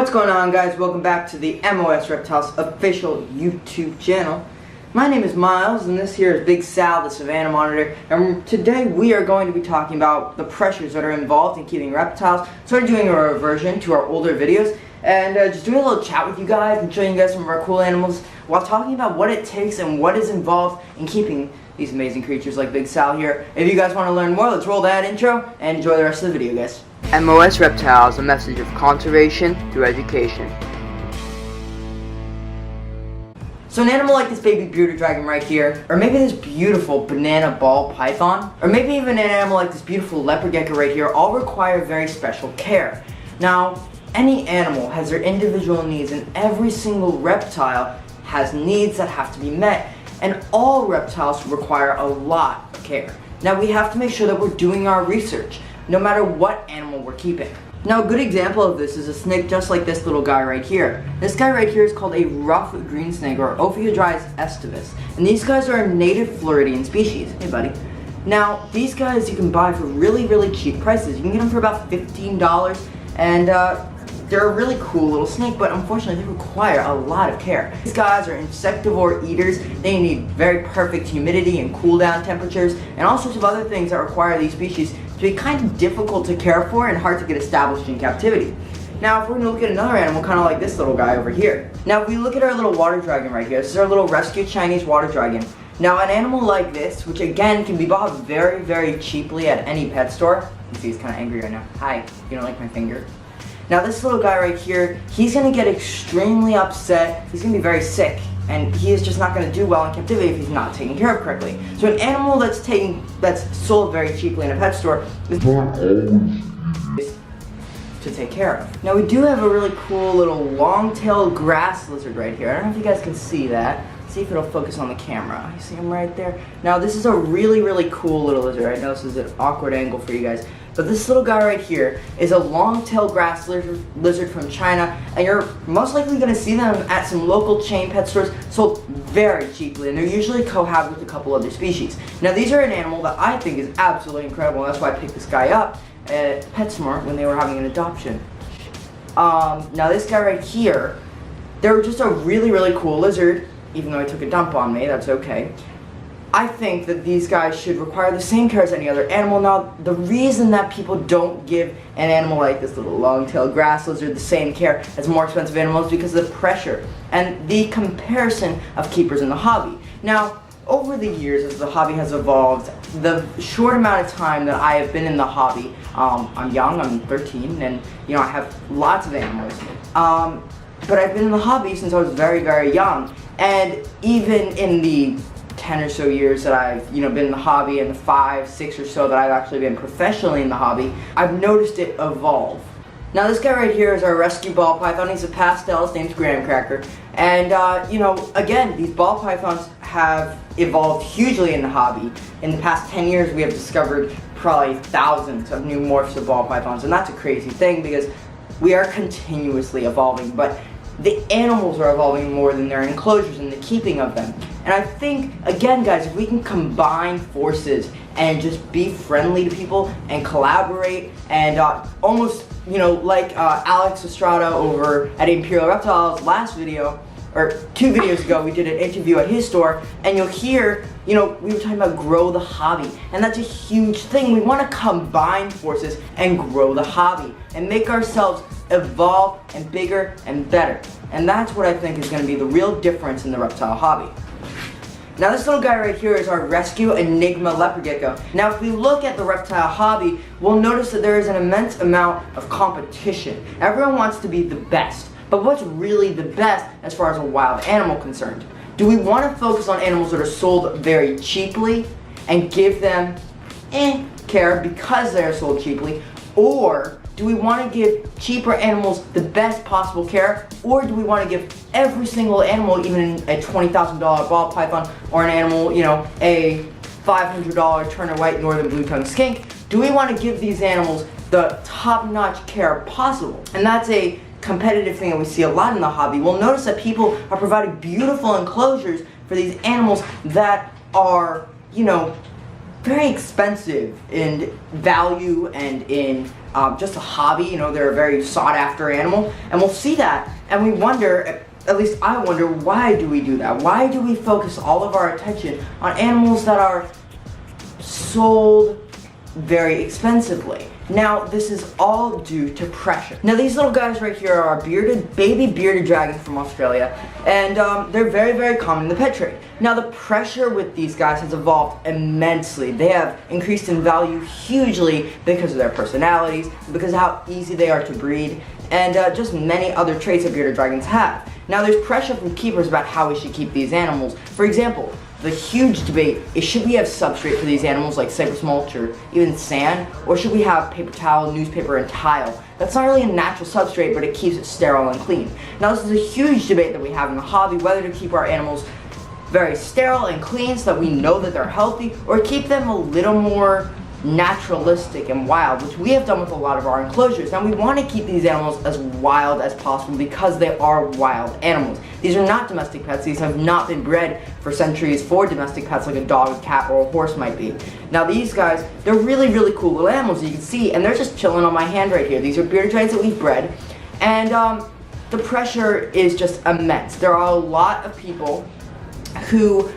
What's going on, guys? Welcome back to the MOS Reptiles official YouTube channel. My name is Miles and this here is Big Sal, the Savannah Monitor, and today we are going to be talking about the pressures that are involved in keeping reptiles. Sort of doing a reversion to our older videos and just doing a little chat with you guys and showing you guys some of our cool animals while talking about what it takes and what is involved in keeping these amazing creatures like Big Sal here. If you guys want to learn more, let's roll that intro and enjoy the rest of the video, guys. MOS Reptiles, a message of conservation through education. So an animal like this baby bearded dragon right here, or maybe this beautiful banana ball python, or maybe even an animal like this beautiful leopard gecko right here, all require very special care. Now, any animal has their individual needs, and every single reptile has needs that have to be met, and all reptiles require a lot of care. Now we have to make sure that we're doing our research, no matter what animal we're keeping. Now a good example of this is a snake just like this little guy right here. This guy right here is called a rough green snake, or Ophiodryas estivus. And these guys are a native Floridian species. Hey buddy. Now these guys you can buy for really cheap prices. You can get them for about $15 and they're a really cool little snake, but unfortunately they require a lot of care. These guys are insectivore eaters. They need very perfect humidity and cool down temperatures and all sorts of other things that require these species to be kind of difficult to care for and hard to get established in captivity. Now if we're going to look at another animal kind of like this little guy over here. Now if we look at our little water dragon right here, this is our little rescue Chinese water dragon. Now an animal like this, which again can be bought very cheaply at any pet store. You see he's kind of angry right now. Hi, you don't like my finger? Now this little guy right here, he's going to get extremely upset, he's going to be very sick, and he is just not going to do well in captivity if he's not taken care of correctly. So an animal that's sold very cheaply in a pet store is not always to take care of. Now we do have a really cool little long-tailed grass lizard right here. I don't know if you guys can see that. See if it'll focus on the camera. You see him right there? Now this is a really cool little lizard. I know this is an awkward angle for you guys. But this little guy right here is a long-tailed grass lizard from China, and you're most likely going to see them at some local chain pet stores sold very cheaply, and they're usually cohabit with a couple other species. Now these are an animal that I think is absolutely incredible, and that's why I picked this guy up at PetSmart when they were having an adoption. Now this guy right here, they're just a really cool lizard, even though I took a dump on me, that's okay. I think that these guys should require the same care as any other animal. Now, the reason that people don't give an animal like this little long-tailed grass lizard the same care as more expensive animals is because of the pressure and the comparison of keepers in the hobby. Now, over the years, as the hobby has evolved, the short amount of time that I have been in the hobby, I'm young, I'm 13, and I have lots of animals. But I've been in the hobby since I was very young, and even in the 10 or so years that I've been in the hobby, and the 5, 6 or so that I've actually been professionally in the hobby, I've noticed it evolve. Now this guy right here is our rescue ball python. He's a pastel, his name's Graham Cracker, and again, these ball pythons have evolved hugely in the hobby. In the past 10 years we have discovered probably thousands of new morphs of ball pythons, and that's a crazy thing because we are continuously evolving, but the animals are evolving more than their enclosures and the keeping of them. And I think, again guys, if we can combine forces and just be friendly to people and collaborate and almost, like Alex Estrada over at Imperial Reptiles last video, or 2 videos ago, we did an interview at his store, and you'll hear, we were talking about grow the hobby, and that's a huge thing. We want to combine forces and grow the hobby and make ourselves evolve and bigger and better. And that's what I think is going to be the real difference in the reptile hobby. Now this little guy right here is our rescue Enigma leopard gecko. Now if we look at the reptile hobby, we'll notice that there is an immense amount of competition. Everyone wants to be the best. But what's really the best as far as a wild animal concerned? Do we want to focus on animals that are sold very cheaply and give them care because they're sold cheaply? Or do we want to give cheaper animals the best possible care? Or do we want to give every single animal, even a $20,000 ball python, or an animal, a $500 Turner White Northern Blue Tongue skink, do we want to give these animals the top-notch care possible? And that's a competitive thing that we see a lot in the hobby. We'll notice that people are providing beautiful enclosures for these animals that are, very expensive in value and in just a hobby. You know, they're a very sought after animal, and we'll see that and we wonder, at least I wonder, why do we do that? Why do we focus all of our attention on animals that are sold very expensively? Now, this is all due to pressure. Now, these little guys right here are baby bearded dragons from Australia, and they're very, very common in the pet trade. Now, the pressure with these guys has evolved immensely. They have increased in value hugely because of their personalities, because of how easy they are to breed, and just many other traits that bearded dragons have. Now, there's pressure from keepers about how we should keep these animals. For example, the huge debate is, should we have substrate for these animals like cypress mulch or even sand, or should we have paper towel, newspaper, and tile? That's not really a natural substrate, but it keeps it sterile and clean. Now, this is a huge debate that we have in the hobby, whether to keep our animals very sterile and clean so that we know that they're healthy, or keep them a little more naturalistic and wild, which we have done with a lot of our enclosures. Now, we want to keep these animals as wild as possible because they are wild animals. These are not domestic pets. These have not been bred for centuries for domestic pets like a dog, a cat, or a horse might be. Now, these guys, they're really, really cool little animals, you can see, and they're just chilling on my hand right here. These are bearded dragons that we've bred, and the pressure is just immense. There are a lot of people who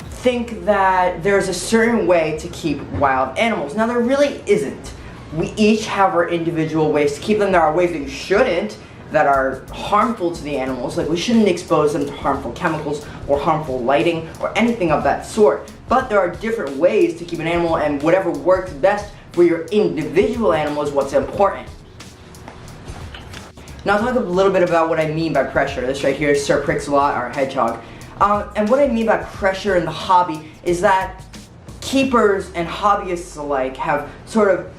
think that there's a certain way to keep wild animals. Now, there really isn't. We each have our individual ways to keep them. There are ways that you shouldn't, that are harmful to the animals, like we shouldn't expose them to harmful chemicals or harmful lighting or anything of that sort. But there are different ways to keep an animal, and whatever works best for your individual animal is what's important. Now, I'll talk a little bit about what I mean by pressure. This right here is Sir Prix-a-Lot, our hedgehog. And what I mean by pressure in the hobby is that keepers and hobbyists alike have sort of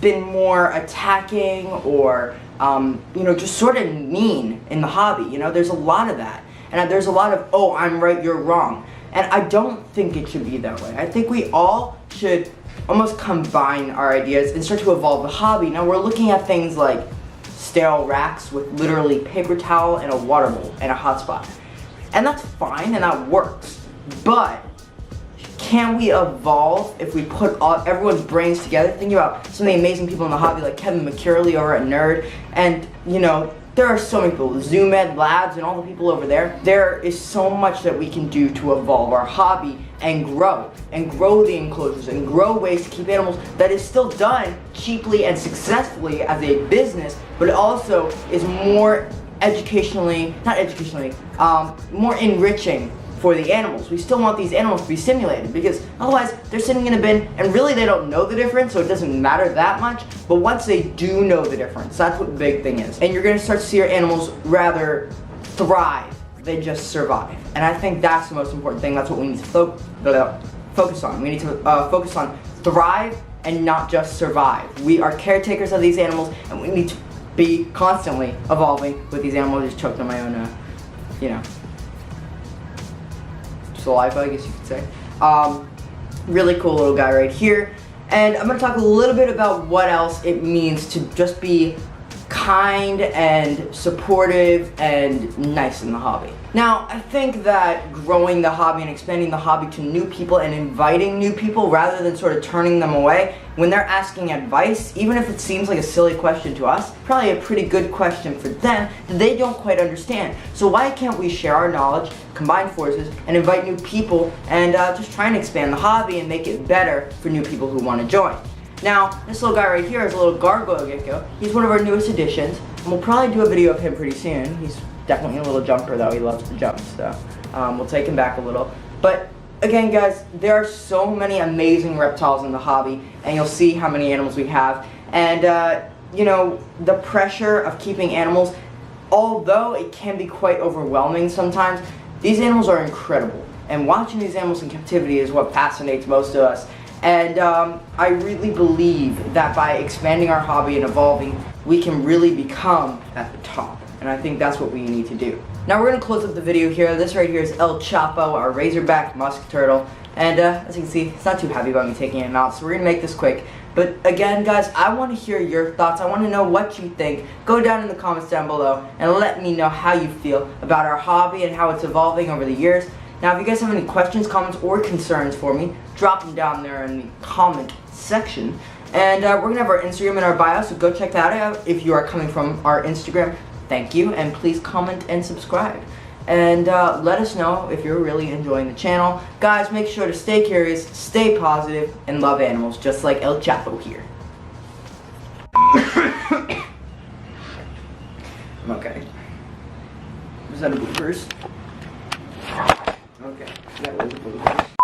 been more attacking or, you know, just sort of mean in the hobby. You know, there's a lot of that. And there's a lot of, oh, I'm right, you're wrong. And I don't think it should be that way. I think we all should almost combine our ideas and start to evolve the hobby. Now, we're looking at things like sterile racks with literally paper towel and a water bowl and a hotspot. And that's fine, and that works, but can we evolve if we put everyone's brains together? Think about some of the amazing people in the hobby like Kevin McCurley over at Nerd, and you know, there are so many people, Zoom Ed Labs and all the people over there. There is so much that we can do to evolve our hobby and grow the enclosures and grow ways to keep animals that is still done cheaply and successfully as a business, but it also is more more enriching for the animals. We still want these animals to be stimulated, because otherwise they're sitting in a bin and really they don't know the difference, so it doesn't matter that much. But once they do know the difference, that's what the big thing is. And you're going to start to see your animals rather thrive than just survive. And I think that's the most important thing. That's what we need to focus on. We need to focus on thrive and not just survive. We are caretakers of these animals, and we need to be constantly evolving with these animals. I just choked on my own, you know, saliva, I guess you could say. Really cool little guy right here. And I'm going to talk a little bit about what else it means to just be kind and supportive and nice in the hobby. Now, I think that growing the hobby and expanding the hobby to new people and inviting new people rather than sort of turning them away when they're asking advice, even if it seems like a silly question to us, probably a pretty good question for them that they don't quite understand. So why can't we share our knowledge, combine forces, and invite new people and just try and expand the hobby and make it better for new people who want to join? Now, this little guy right here is a little gargoyle gecko. He's one of our newest additions, and we'll probably do a video of him pretty soon. He's definitely a little jumper though, he loves to jump, so we'll take him back a little. But again guys, there are so many amazing reptiles in the hobby, and you'll see how many animals we have. And you know, the pressure of keeping animals, although it can be quite overwhelming sometimes, these animals are incredible. And watching these animals in captivity is what fascinates most of us. And I really believe that by expanding our hobby and evolving, we can really become at the top. And I think that's what we need to do. Now we're going to close up the video here. This right here is El Chapo, our razorback musk turtle. And as you can see, it's not too happy about me taking him out, so we're going to make this quick. But again guys, I want to hear your thoughts. I want to know what you think. Go down in the comments down below and let me know how you feel about our hobby and how it's evolving over the years. Now, if you guys have any questions, comments, or concerns for me, drop them down there in the comment section. And we're going to have our Instagram in our bio, so go check that out if you are coming from our Instagram. Thank you, and please comment and subscribe. And let us know if you're really enjoying the channel. Guys, make sure to stay curious, stay positive, and love animals, just like El Chapo here. Okay. Was that a bloopers? Okay, that was a bloopers.